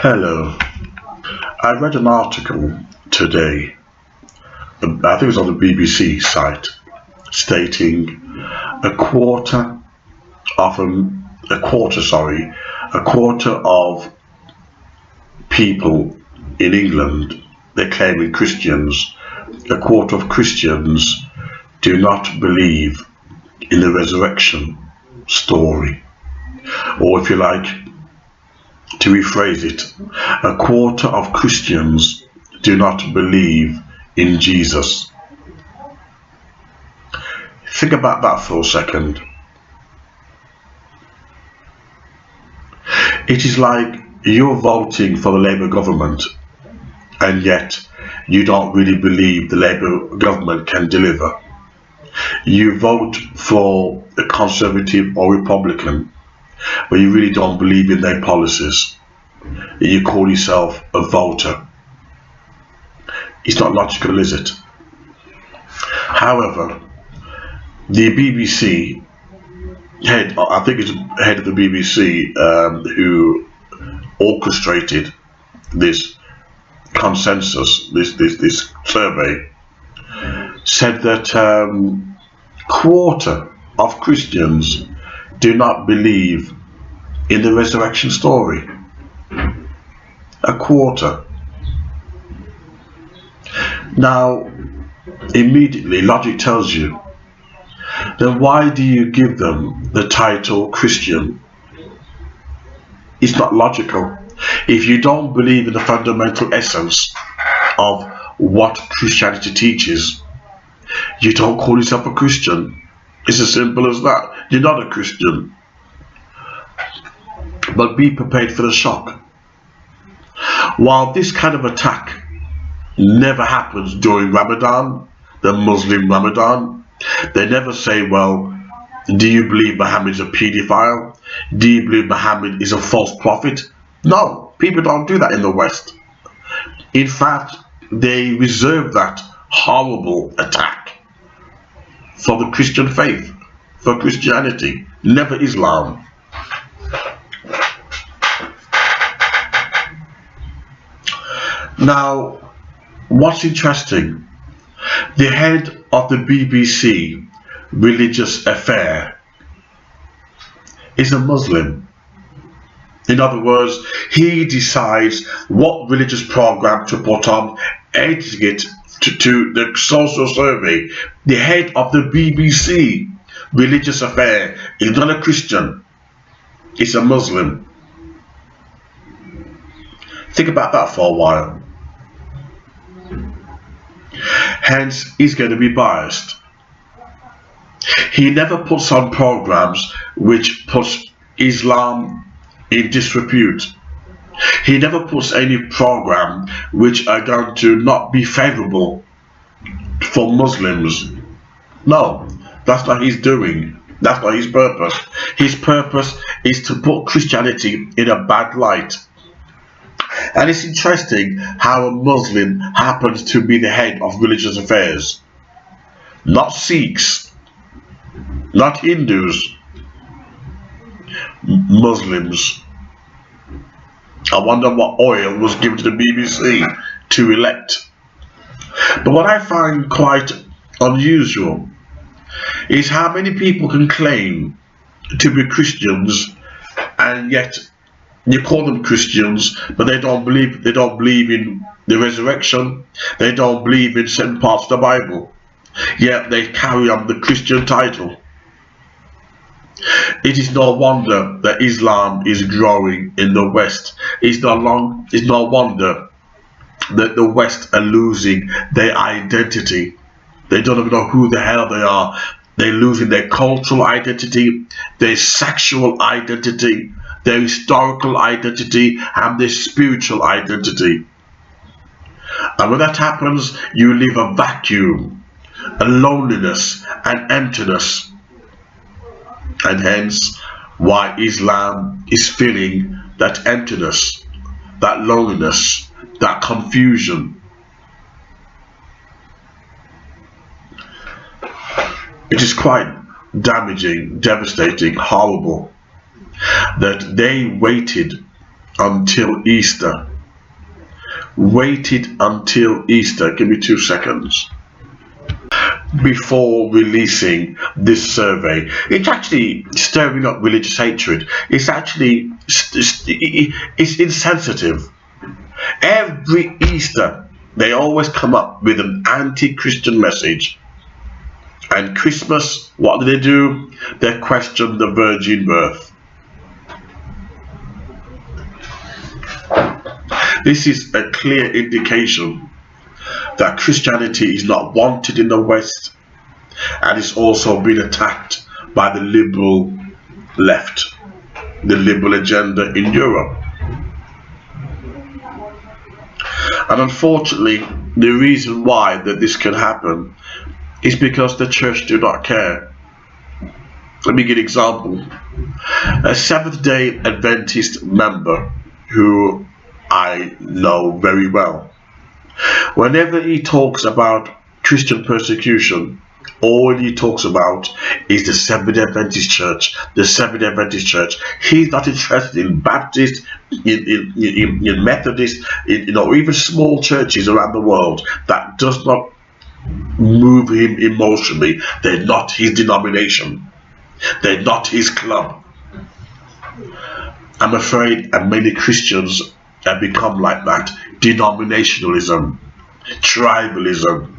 Hello. I read an article today, I think it was on the BBC site, stating a quarter of a quarter of people in England, they're claiming Christians, a quarter of Christians do not believe in the resurrection story. Or if you like, to rephrase it, a quarter of Christians do not believe in Jesus. Think about that for a second. It is like you're voting for the Labour government and yet you don't really believe the Labour government can deliver. You vote for a Conservative or Republican but you really don't believe in their policies. You call yourself a voter. It's not logical, is it? However, the BBC head, I think it's head of the BBC, who orchestrated this consensus, this survey, said that quarter of Christians do not believe in the resurrection story. A quarter. Now, immediately logic tells you, then why do you give them the title Christian? It's not logical. If you don't believe in the fundamental essence of what Christianity teaches, you don't call yourself a Christian. It's as simple as that. You're not a Christian. But be prepared for the shock. While this kind of attack never happens during Ramadan, the Muslim Ramadan, they never say, well, do you believe Muhammad is a paedophile? Do you believe Muhammad is a false prophet? No, people don't do that in the West. In fact, they reserve that horrible attack for the Christian faith, for Christianity, never Islam. Now, what's interesting, the head of the BBC religious affair is a Muslim. In other words, he decides what religious program to put on, editing it to the social survey. The head of the BBC religious affair is not a Christian, it's a Muslim. Think about that for a while. Hence, he's going to be biased. He never puts on programs which puts Islam in disrepute. He never puts any program which are going to not be favorable for Muslims. No, that's what he's doing. That's not his purpose. His purpose is to put Christianity in a bad light. And it's interesting how a Muslim happens to be the head of religious affairs. Not Sikhs, not Hindus, Muslims. I wonder what oil was given to the BBC to elect. But what I find quite unusual is how many people can claim to be Christians and yet you call them Christians, but they don't believe in the resurrection. They don't believe in certain parts of the Bible. Yet they carry on the Christian title. It is no wonder that Islam is growing in the West. It's no wonder that the West are losing their identity. They don't even know who the hell they are. They're losing their cultural identity, their sexual identity, their historical identity, and their spiritual identity. And when that happens, you leave a vacuum, a loneliness, an emptiness. And hence why Islam is feeling that emptiness, that loneliness, that confusion. It is quite damaging, devastating, horrible that they waited until Easter. Waited until Easter. Give me 2 seconds. Before releasing this survey. It's actually stirring up religious hatred. It's actually it's insensitive. Every Easter they always come up with an anti-Christian message. And Christmas, what do? They question the virgin birth. This is a clear indication that Christianity is not wanted in the West, and it's also been attacked by the liberal left, the liberal agenda in Europe. And unfortunately, the reason why that this can happen is because the church do not care. Let me give an example. A Seventh-day Adventist member who I know very well, whenever he talks about Christian persecution, all he talks about is the Seventh-day Adventist Church, the Seventh-day Adventist Church. He's not interested in Baptist, in Methodist, even small churches around the world that does not move him emotionally. They're not his denomination. They're not his club. I'm afraid many Christians have become like that. Denominationalism, tribalism.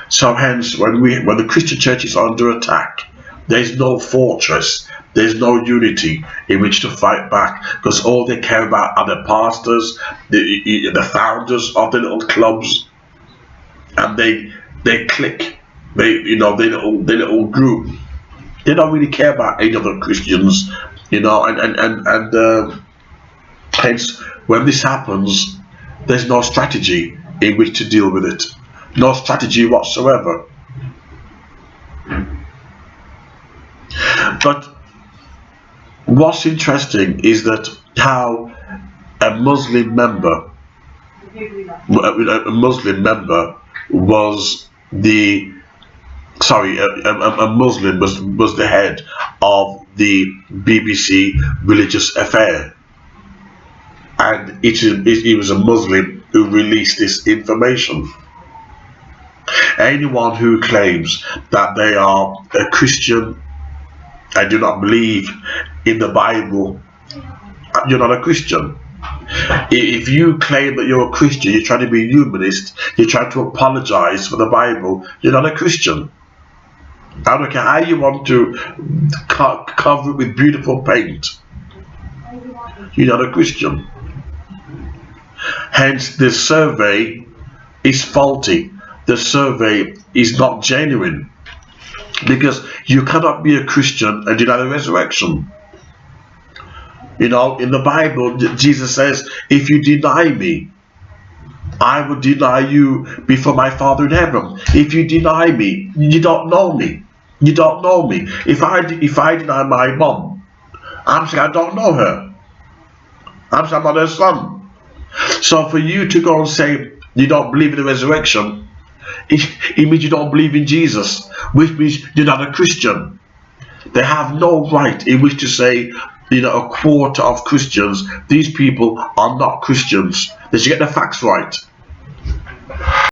So hence, when the Christian church is under attack, there's no fortress, there's no unity in which to fight back, because all they care about are the pastors, the founders of the little clubs, and they clique, they little group. They don't really care about any other Christians, and hence when this happens, there's no strategy in which to deal with it. No strategy whatsoever. But what's interesting is that how a Muslim member was a Muslim was the head of the BBC Religious Affair, and it was a Muslim who released this information. Anyone who claims that they are a Christian and do not believe in the Bible, you're not a Christian. If you claim that you're a Christian, you're trying to be a humanist, you're trying to apologize for the Bible, you're not a Christian. I don't care how you want to cover it with beautiful paint, you're not a Christian. Hence, the survey is faulty. The survey is not genuine, because you cannot be a Christian and deny the resurrection. In the Bible, Jesus says, if you deny me, I will deny you before my Father in heaven. If you deny me, you don't know me. You don't know me. If I deny my mom, I'm saying I don't know her. I'm saying I'm not her son. So for you to go and say you don't believe in the resurrection, it means you don't believe in Jesus, which means you're not a Christian. They have no right in which to say, a quarter of Christians, these people are not Christians. They should get the facts right.